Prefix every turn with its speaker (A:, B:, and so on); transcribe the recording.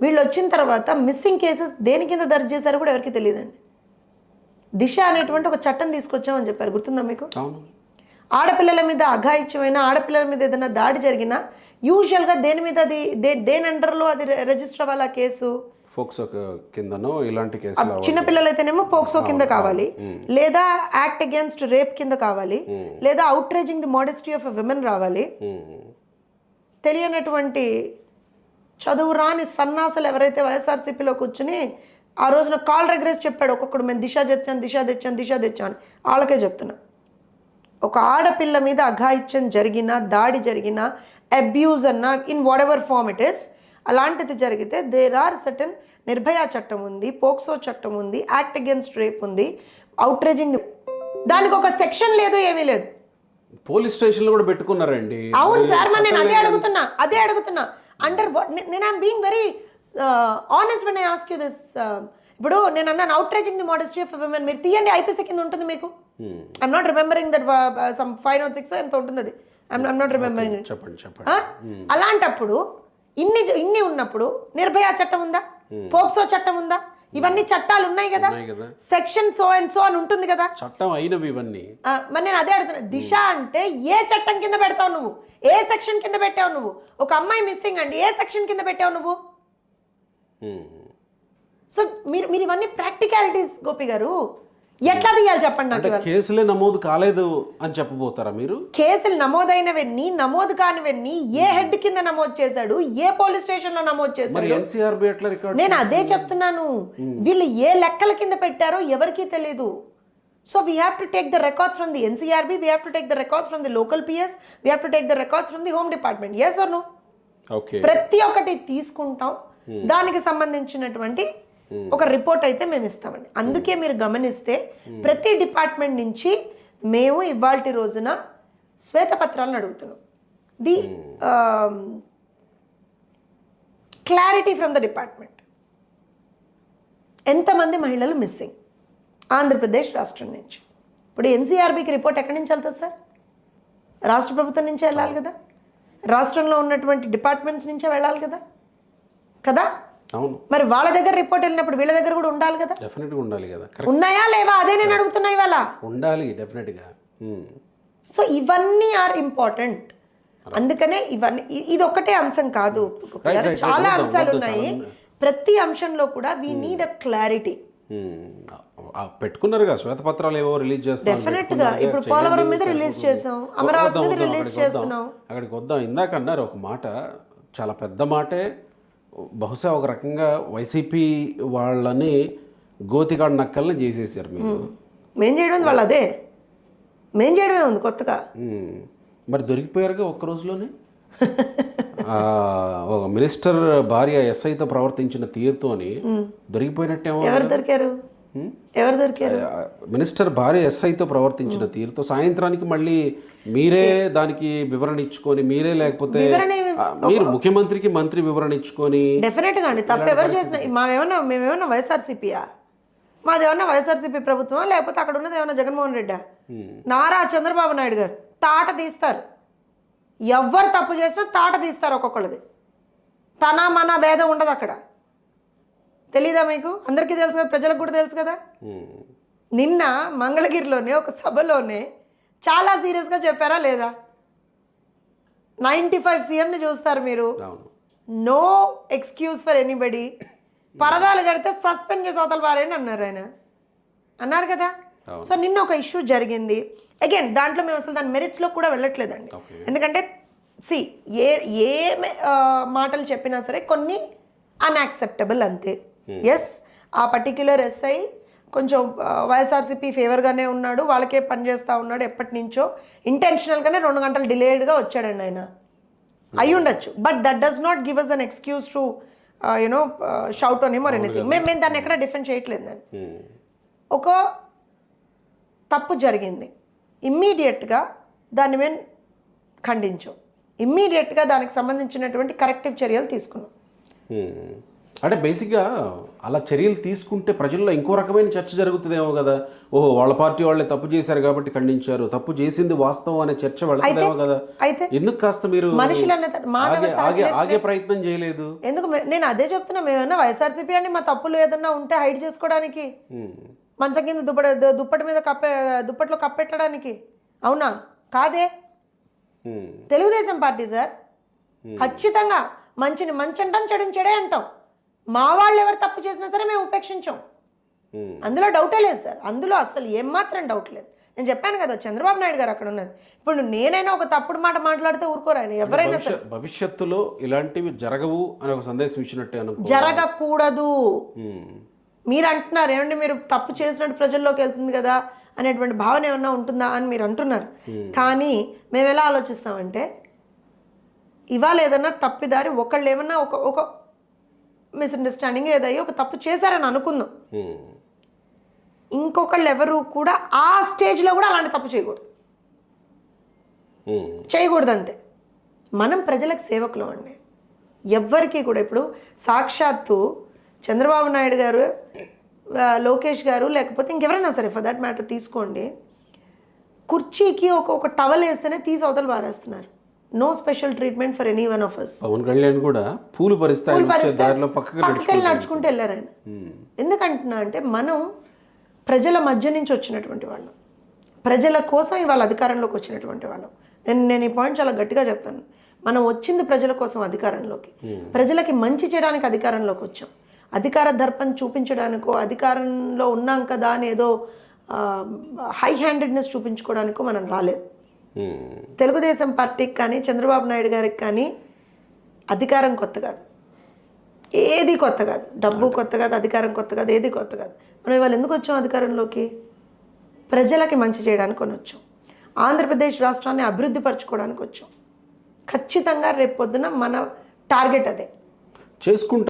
A: వీళ్ళు వచ్చిన తర్వాత మిస్సింగ్ కేసెస్ దేని కింద దర్జు చేశారో కూడా ఎవరికి తెలియదండి. దిశ అనేటువంటి ఒక చట్టం తీసుకొచ్చామని చెప్పారు, గుర్తుందా మీకు? ఆడపిల్లల మీద అఘాయిత్యమైన, ఆడపిల్లల మీద ఏదైనా దాడి జరిగినా యూజువల్గా దేని మీద అది దేని అండర్లో అది రిజిస్టర్ అవ్వాలి ఆ కేసు?
B: ఫోక్సో కిందనో ఇలాంటి కేసులు.
A: చిన్నపిల్లలైతేనేమో పోక్సో కింద కావాలి, లేదా యాక్ట్ అగేన్స్ట్ రేప్ కింద కావాలి, లేదా outraging the modesty of a women రావాలి. తెలియనటువంటి చదువు రాని సన్నాసులు ఎవరైతే వైఎస్ఆర్సీపీలో కూర్చుని ఆ రోజున కాల్ రెగ్రెస్ చెప్పాడు ఒక్కొక్కడు, మేము దిశ తెచ్చాను వాళ్ళకే చెప్తున్నా. ఒక ఆడపిల్ల మీద అఘాయిత్యం జరిగినా, దాడి జరిగినా, అబ్యూజ్ అన్నా, in whatever form it is, అలాంటిది జరిగితే దేర్ ఆర్ సర్టన్ నిర్భయ చట్టం ఉంది, పోక్సో చట్టం ఉంది, యాక్ట్ అగేన్స్ట్ రేప్ ఉంది, అవుట్రేజింగ్, దానికి ఒక సెక్షన్ లేదు, ఏమీ లేదు.
B: పోలీస్ స్టేషన్లో కూడా పెట్టుకున్నారండి.
A: అవును సార్, మరి నేను అదే అడుగుతున్నా అండర్ నేను I'm being very honest when I ask you this. ఇప్పుడు నేను అన్నాను outraging the modesty of women, మీరు తీయండి, ఐపీసీ కింద ఉంటుంది మీకు. I'm not remembering that some 506 ఎంత ఉంటుంది అది, ఐఎమ్ నాట్ రిమెంబరింగ్.
B: చెప్పండి.
A: అలాంటప్పుడు ఇన్ని ఉన్నప్పుడు నిర్భయ చట్టం ఉందా, పోక్సో చట్టం ఉందా? ఇవన్నీ చట్టాలు ఉన్నాయి కదా, సెక్షన్ సో అండ్ సో అని ఉంటుంది కదా,
B: చట్టం అయినవి ఇవన్నీ.
A: మరి నేను అదే అడుగుతున్నా, దిశ అంటే ఏ చట్టం కింద పెడతావు నువ్వు? ఏ సెక్షన్ కింద పెట్టావు నువ్వు? ఒక అమ్మాయి మిస్సింగ్ అండి, ఏ సెక్షన్ కింద పెట్టావు నువ్వు? సో మీరు ఇవన్నీ ప్రాక్టికాలిటీస్ గోపి గారు, ఎట్లా తీయాలి చెప్పండి నాకు.
B: కేసులే నమోదు కాలేదు అని చెప్పబోతారా మీరు?
A: కేసులు నమోదైనవన్నీ, నమోదు కానివన్నీ ఏ హెడ్ కింద నమోదు చేశాడు, ఏ పోలీస్ స్టేషన్ లో నమోదు చేశాడు? నేను అదే చెప్తున్నాను, వీళ్ళు ఏ లెక్కల కింద పెట్టారో ఎవరికీ తెలీదు. So we have to take the records from the NCRB, we have to take the records from the local PS, we have to take the records from the home department. Yes or no? ప్రతి ఒక్కటి తీసుకుంటాం, దానికి సంబంధించినటువంటి ఒక report అయితే మేము ఇస్తామండి. అందుకే మీరు గమనిస్తే ప్రతి డిపార్ట్మెంట్ నుంచి మేము ఇవాల్టి రోజున శ్వేతపత్రాలను అడుగుతున్నాం. The clarity from the department. ఎంతమంది మహిళలు మిస్సింగ్ ఆంధ్రప్రదేశ్ రాష్ట్రం నుంచి? ఇప్పుడు ఎన్సీఆర్బీకి రిపోర్ట్ ఎక్కడి నుంచి వెళ్తుంది సార్? రాష్ట్ర ప్రభుత్వం నుంచే వెళ్ళాలి కదా, రాష్ట్రంలో ఉన్నటువంటి డిపార్ట్మెంట్స్ నుంచే వెళ్ళాలి కదా.
B: అవును.
A: మరి వాళ్ళ దగ్గర రిపోర్ట్ వెళ్ళినప్పుడు వీళ్ళ దగ్గర కూడా ఉండాలి కదా.
B: డెఫినెట్గా ఉండాలి కదా.
A: ఉన్నాయా లేవా అదే నేను అడుగుతున్నా ఇవాళ.
B: ఉండాలి డెఫినెట్గా.
A: సో ఇవన్నీ ఆర్ ఇంపార్టెంట్. అందుకనే ఇవన్నీ, ఇది ఒక్కటే అంశం కాదు, చాలా అంశాలు ఉన్నాయి. ప్రతి అంశంలో కూడా వీ నీడ్ అ క్లారిటీ.
B: పెట్టుకున్నారు శ్వేతపత్రాలు ఏవో రిలీజ్ చేస్తాం.
A: డెఫినెట్ గా ఇప్పుడు పోలవరం మీద రిలీజ్ చేసాం, అమరావతి మీద రిలీజ్ చేస్తున్నాం.
B: అక్కడికి వద్దాం. ఇందాక అన్నారు ఒక మాట, చాలా పెద్ద మాటే. బహుశా ఒక రకంగా వైసీపీ వాళ్ళని గోతిగాడు నక్కల్ని చేసేసారు మీరు.
A: మేం చేయడం వాళ్ళు అదే, మేం చేయడమే ఉంది కొత్తగా.
B: మరి దొరికిపోయారుగా ఒక్క రోజులోనే. ఒక మినిస్టర్ భార్య ఎస్ఐతో ప్రవర్తించిన తీరుతోని దొరికిపోయినట్టేమో.
A: ఎవరు దొరికారు?
B: మినిస్టర్ భార్య ఎస్ఐతో ప్రవర్తించిన తీరుతో సాయంత్రానికి మళ్ళీ మీరే దానికి వివరణ ఇచ్చుకొని, మీరే లేకపోతే మీరు ముఖ్యమంత్రికి మంత్రి వివరణ ఇచ్చుకొని.
A: డెఫినెట్ గా అండి, తప్పు ఎవరు చేసిన, మేమేమన్నా వైఎస్ఆర్సీపీయా? మాదేమన్నా వైఎస్ఆర్సీపీ ప్రభుత్వమా, లేకపోతే అక్కడ ఉన్నది ఏమన్నా జగన్మోహన్ రెడ్డా? నారా చంద్రబాబు నాయుడు గారు తాట తీస్తారు. ఎవరు తప్పు చేసినా తాట తీస్తారు ఒక్కొక్కళ్ళది. తన మన భేదం ఉండదు అక్కడ. తెలీదా మీకు? అందరికీ తెలుసు కదా, ప్రజలకు కూడా తెలుసు కదా. నిన్న మంగళగిరిలోనే ఒక సభలోనే చాలా సీరియస్గా చెప్పారా లేదా? 95 సీఎంని చూస్తారు మీరు, నో ఎక్స్క్యూజ్ ఫర్ ఎనీబడి. పరదాలు కడితే సస్పెండ్ చేసి అవతల పారేయండి అన్నారు ఆయన, అన్నారు కదా. సో నిన్న ఒక ఇష్యూ జరిగింది. అగైన్ దాంట్లో మేము అసలు దాని మెరిట్స్లో కూడా వెళ్ళట్లేదండి. ఎందుకంటే ఏ మాటలు చెప్పినా సరే కొన్ని అన్యాక్సెప్టబుల్ అంతే. ఎస్, ఆ పర్టిక్యులర్ ఎస్ఐ కొంచెం వైఎస్ఆర్సీపీ ఫేవర్గానే ఉన్నాడు, వాళ్ళకే పనిచేస్తూ ఉన్నాడు ఎప్పటి నుంచో. ఇంటెన్షనల్గానే 2 గంటలు డిలేడ్గా వచ్చాడండి ఆయన, అయి ఉండొచ్చు. But that does not give us an excuse to you know shout on him or anything. మేము దాన్ని ఎక్కడ డిఫెండ్ చేయట్లేదు. దాన్ని ఒక తప్పు జరిగింది, ఇమ్మీడియట్గా దాన్ని మేము ఖండించాం, ఇమ్మీడియట్గా దానికి సంబంధించినటువంటి కరెక్టివ్ చర్యలు తీసుకున్నాం.
B: అంటే బేసిక్గా అలా చర్యలు తీసుకుంటే ప్రజల్లో ఇంకో రకమైన చర్చ జరుగుతుందేమో కదా. ఓహో, వాళ్ళ పార్టీ వాళ్ళే తప్పు చేశారు కాబట్టి ఖండించారు, తప్పు చేసింది వాస్తవం అనే చర్చ వెళ్తుందేమో కదా.
A: అయితే
B: ఎందుకు కాస్త మీరు
A: మనుషులన్న
B: ఆగే ప్రయత్నం చేయలేదు?
A: ఎందుకు నేను అదే చెప్తున్నా, మేమన్నా వైఎస్ఆర్సీపీ అని మా తప్పులు ఏదన్నా ఉంటే హైడ్ చేసుకోవడానికి, మంచం కింద దుప్పటి మీద దుప్పట్లో కప్పెట్టడానికి, అవునా? కాదే. తెలుగుదేశం పార్టీ సార్ ఖచ్చితంగా మంచిని మంచి అంటాం, చెడుని చెడే అంటాం. మా వాళ్ళు ఎవరు తప్పు చేసినా సరే మేము ఉపేక్షించాం, అందులో డౌటే లేదు సార్, అందులో అసలు ఏమాత్రం డౌట్ లేదు. నేను చెప్పాను కదా, చంద్రబాబు నాయుడు గారు అక్కడ ఉన్నది. ఇప్పుడు నేనైనా ఒక తప్పుడు మాట మాట్లాడితే ఊరుకోరు ఆయన, ఎవరైనా సరే.
B: భవిష్యత్తులో ఇలాంటివి జరగవు అని ఒక సందేశం ఇచ్చినట్టే
A: జరగకూడదు. మీరు అంటున్నారు ఏమండి, మీరు తప్పు చేసినట్టు ప్రజల్లోకి వెళ్తుంది కదా అనేటువంటి భావన ఏమన్నా ఉంటుందా అని మీరు అంటున్నారు. కానీ మేము ఎలా ఆలోచిస్తామంటే, ఇవాళ ఏదన్నా తప్పిదారి ఒకళ్ళు ఏమన్నా ఒక మిస్అండర్స్టాండింగ్ ఏదయ్యి ఒక తప్పు చేశారని అనుకుందాం, ఇంకొకళ్ళు ఎవరు కూడా ఆ స్టేజ్లో కూడా అలాంటి తప్పు చేయకూడదు అంతే. మనం ప్రజలకు సేవకులు అండి, ఎవ్వరికీ కూడా. ఇప్పుడు సాక్షాత్తు చంద్రబాబు నాయుడు గారు, లోకేష్ గారు, లేకపోతే ఇంకెవరైనా సరే ఫర్ దట్ మ్యాటర్ తీసుకోండి, కుర్చీకి ఒక టవల్ వేస్తేనే తీసి అవతల పారేస్తున్నారు. No special treatment for any one of us.
B: Pavan Kalyan కూడా పూలు పక్కకెళ్ళి
A: నడుచుకుంటూ వెళ్ళారు ఆయన. ఎందుకంటున్నా అంటే, మనం ప్రజల మధ్య నుంచి వచ్చినటువంటి వాళ్ళం, ప్రజల కోసం ఇవాళ అధికారంలోకి వచ్చినటువంటి వాళ్ళం. నేను ఈ పాయింట్ చాలా గట్టిగా చెప్తాను. మనం వచ్చింది ప్రజల కోసం అధికారంలోకి, ప్రజలకి మంచి చేయడానికి అధికారంలోకి వచ్చాం. అధికార దర్పం చూపించడానికో, అధికారంలో ఉన్నాం కదా అని ఏదో హై హ్యాండెడ్నెస్ చూపించుకోవడానికో మనం రాలేదు. తెలుగుదేశం పార్టీకి కానీ చంద్రబాబు నాయుడు గారికి కానీ అధికారం కొత్త కాదు, ఏది కొత్త కాదు. డబ్బు కొత్త కాదు, అధికారం కొత్త కాదు, ఏది కొత్త కాదు. మనం ఇవాళ ఎందుకు వచ్చాం అధికారంలోకి? ప్రజలకి మంచి చేయడానికి కొని వచ్చాం. ఆంధ్రప్రదేశ్ రాష్ట్రాన్ని అభివృద్ధి పరచుకోవడానికి వచ్చాం. ఖచ్చితంగా రేపు పొద్దున మన టార్గెట్ అదే
B: చేసుకుంటాం.